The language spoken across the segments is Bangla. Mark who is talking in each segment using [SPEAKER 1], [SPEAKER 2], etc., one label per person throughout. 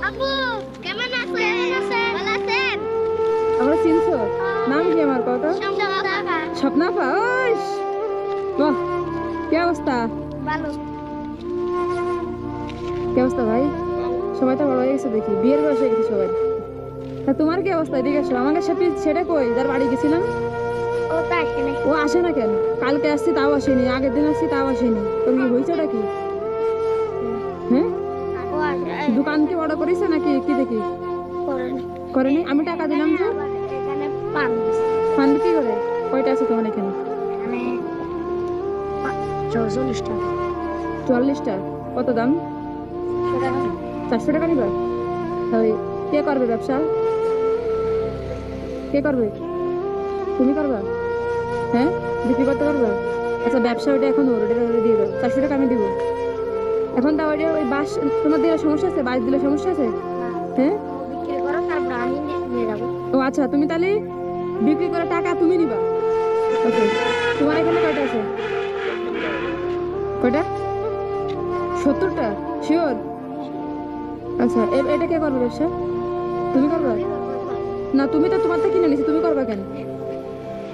[SPEAKER 1] আপু কেমন আছেন? ভালো আছেন?
[SPEAKER 2] আমরা চিনছো? নাম কি আমার কত? স্বপ্না আপা। ওই বাহ, কি অবস্থা?
[SPEAKER 1] ভালো।
[SPEAKER 2] কি অবস্থা ভাই? সবাই তো বড় হয়ে গেছে দেখি, বিয়ের বয়স হয়ে গেছে সবাই। তা তোমার কি অবস্থা? এদিকে এসো। আমাকে সাথে ছেড়ে কই যার বাড়ি গেছিলাম?
[SPEAKER 1] ও তো আসে নাই।
[SPEAKER 2] ও আসে না কেন? কালকে আসছি তাও আসেনি, আগের দিন আসছি তাও আসেনি। তোর কি হয়েছেটা কি? হ্যাঁ,
[SPEAKER 1] ও আসে
[SPEAKER 2] দোকান কি বড় করেছে নাকি কি দেখি?
[SPEAKER 1] করেন।
[SPEAKER 2] করেনি? আমি টাকা দিলাম যে।
[SPEAKER 1] এখানে পান দিছে।
[SPEAKER 2] ফান বিক্রি করে? কয়টা আছে তোমার এখানে?
[SPEAKER 1] এখানে 44 টাকা।
[SPEAKER 2] 44টা? কত দাম? 400 টাকা নিবা? ওই কে করবে ব্যবসা? কে করবে? তুমি করবা? হ্যাঁ, বিক্রি করতে পারবা? আচ্ছা, ব্যবসা ওইটা এখন ওর, ওটা দিয়ে দাও। 400 টাকা আমি দিব এখন। তা ওইটা ওই বাস তোমার দিলে সমস্যা আছে? বাস দিলে সমস্যা আছে? হ্যাঁ,
[SPEAKER 1] বিক্রি করো তারপর আমি নিয়ে যাবো।
[SPEAKER 2] ও আচ্ছা, তুমি তাহলে বিক্রি করে টাকা তুমি নিবা। ওকে, তোমার এখানে কয়টা আছে? কয়টা? 70টা? শিওর? আচ্ছা, এটা কে করবে ব্যবসা? তুমি করবা? না, তুমি তো তোমার থেকে কিনে নিছি, তুমি করবা কেন?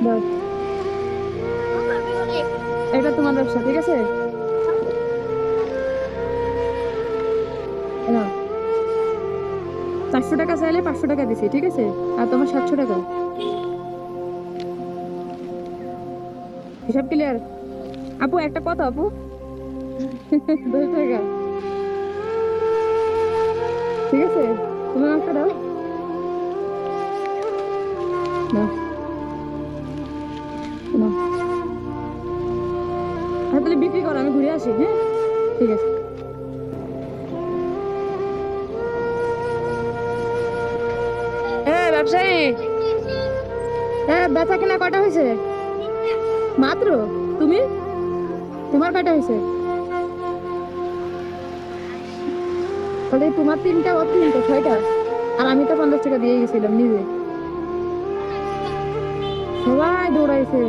[SPEAKER 2] দাও, এটা তোমার ব্যবসা, ঠিক আছে? নাও। 400 টাকা চাইলে 500 টাকা দিছি, ঠিক আছে? আর তোমার 700 টাকা। হিসাব ক্লিয়ার? আপু একটা কথা আপু, 2 টাকা, ঠিক আছে? তুমি একটা দাও। নাও, নাও। হ্যাঁ, তাহলে বিক্রি করো, আমি ঘুরে আসি। হ্যাঁ, ঠিক আছে। হ্যাঁ ব্যবসায়ী, হ্যাঁ বেচা কেনা কয়টা হয়েছে? মাত্র? তুমি, তোমার কয়টা হয়েছে? তাহলে তোমার 3টা, ওর 3টা, 6টা। আর আমি তো 50 টাকা দিয়ে গেছিলাম নিজে। সবাই দৌড়াইছে।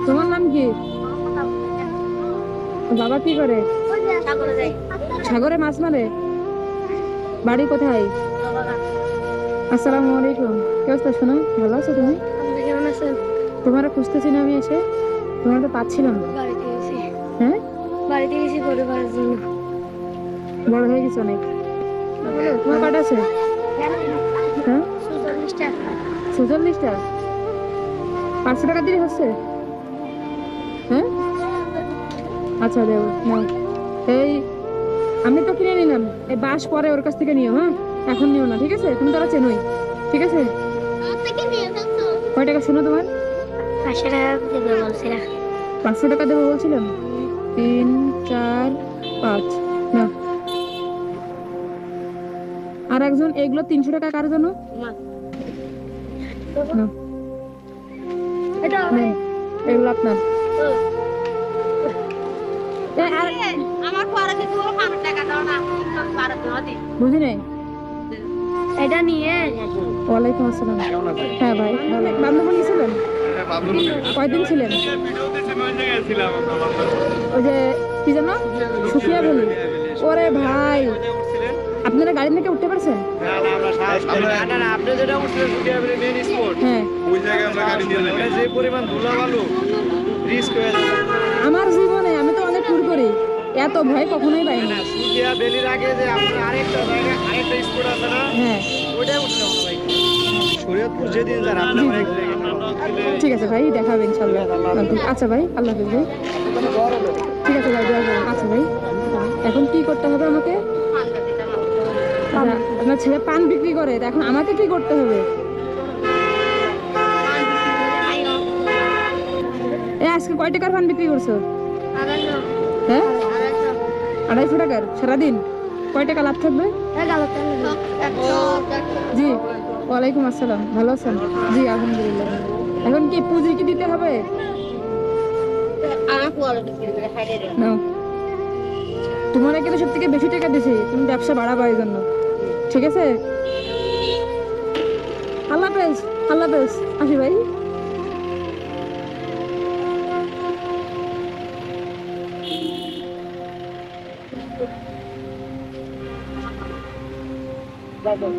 [SPEAKER 2] তোমার নাম কি? বাবা কি করে?
[SPEAKER 1] সাগরে যাই।
[SPEAKER 2] সাগরে মাছ মারে? বাড়ি কোথায়? আসসালামু আলাইকুম। কি অবস্থা শোনো? ভালো আছো তুমি?
[SPEAKER 1] আপনি কেমন আছেন?
[SPEAKER 2] তোমার খুঁজতেছি না আমি এসে, তোমার তো পাচ্ছিলাম না।
[SPEAKER 1] বাড়িতে গেছি।
[SPEAKER 2] হ্যাঁ,
[SPEAKER 1] বাড়িতে গেছি পরিবারের জন্য।
[SPEAKER 2] বড় হয়ে গেছে অনেক। বলো, তোমার কয়টা আছে? হ্যাঁ,
[SPEAKER 1] 44 টাকা।
[SPEAKER 2] 46টা? 500 টাকা দিয়ে হচ্ছে? হ্যাঁ, আচ্ছা দেবো, নাও। এই আমি তো কিনে নিলাম, এই বাস পরে ওর কাছ থেকে নিও। হ্যাঁ, এখন নিও না, ঠিক আছে? তুমি তো ওরা চেনোই, ঠিক আছে? কয় টাকা শোনো তোমার?
[SPEAKER 1] 500 টাকা দেবে বলছিলাম।
[SPEAKER 2] 500 টাকা দেবো বলছিলাম। 3, 4, 5, না। আর একজন এগুলো 300 টাকা কার জন্য? নাও,
[SPEAKER 1] এটা
[SPEAKER 2] নেন, এগুলো আপনার।
[SPEAKER 1] আমার পরে কিছু 500 টাকা দাও না। 12 দাও দি।
[SPEAKER 2] বুঝি নাই।
[SPEAKER 1] এটা নিয়ে
[SPEAKER 2] ওয়ালাইকুম আসসালাম। হ্যাঁ ভাই, বান্ধবন গেছিলেন? কয়দিন ছিলেন? ওই যে কি জানো, সুফিয়া ভ্যালি। ওরে ভাই, আপনারা গাড়ি থেকে উঠতে পারছেন? হ্যাঁ, আমার জীবনে আমি তো অনেক ট্যুর করি, এত ভয় কখনোই পাইনি। হ্যাঁ, ঠিক আছে ভাই, দেখাবে ইনশাল্লাহ। আচ্ছা ভাই, আল্লাহ হাফেজ ভাই। ঠিক আছে ভাই, দোয়া করুন। আচ্ছা ভাই, এখন কি করতে হবে আমাকে? আচ্ছা, আপনার ছেলে পান বিক্রি করে, তা এখন আমাকে কি করতে হবে? আজকে কয় টাকার পান বিক্রি করছো? হ্যাঁ, 250 টাকার? সারাদিন কয় টাকা লাভ থাকবে? জি, ওয়ালাইকুম আসসালাম। ভালো আছেন? জি আলহামদুলিল্লাহ। এখন কি পুঁজি কি দিতে হবে? নাও, তোমার কিন্তু সব থেকে বেশি টাকা দিছি, তুমি ব্যবসা বাড়াবা এই জন্য, ঠিক আছে? আল্লাহ হাফেজ, আল্লাহ হাফেজ, আসি ভাই। দেখো